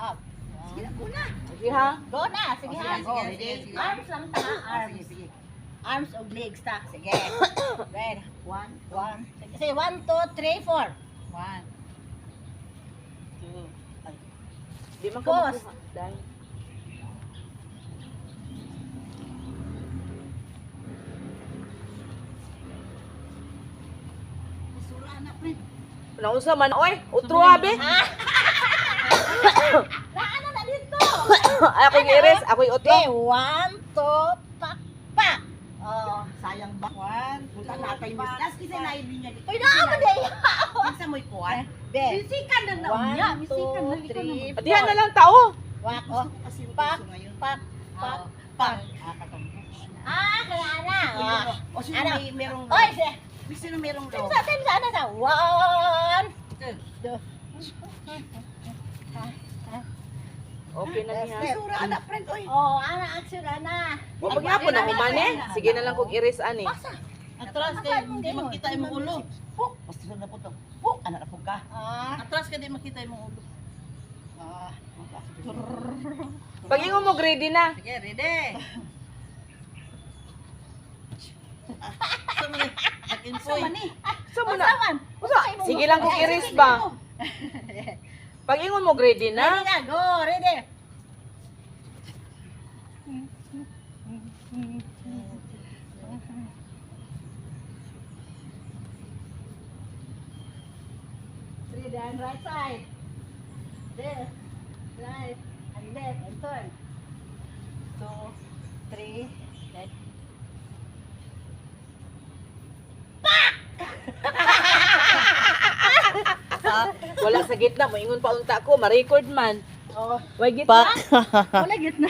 Up. Sige na, go na. Sige ha. Go na. Sige ha. Sige, sige, sige. Arms lang ta. Arms. Sige, sige. Arms o legs ta. Sige. Red. One. Sige, 1, 2, 3, 4. 1, 2. Ay. Di man Pause. ka makuha. Dahil. Sura na, friend. Naunsa man, oy. Utro habe. Na ano na dito? Ay, ako'y iris. Ako'y utro. Okay, 1, 2, pak, pak. Oh, Sayang ba? 1, Punta two, natin, five. Miss. Tas kisay na ibig niya dito. uy, naman na yan. Kinsa mo'y kuwan? Be. Bisikan na na 1, unya. 2, 3, 4. Dihan na lang tao. Wak, Gusto oh. ko kasi yung Pak, puso ngayon. pak, pak, Pak. pak. Katong. Kaya na. O sino Ano? may merong Oy, Sino merong tim low? sa, ano sa? 1, 2. Okay na niya. Sura na, friend. Oy. Oh, ana action na. Huwag nga po na humane. Sige na lang kung iris ani. Atras kay hindi makita imong ulo. Puk, basta na po to. Puk, ana na po ka. Atras kay di makita imong ulo. Pag ingon mo ready na. Sige, ready. Sa mani. Nag-infoy. So mo na. Saman. Usa, sige lang kung iris ba. Pag ingon mo ready Ready na. na, go, ready. Ready and right side. Left, right, and left, and turn. 2, 3, left. Wala sa gitna mo ingon pa unta ko, ma-record man. Oh, Why gitna? wala gitna.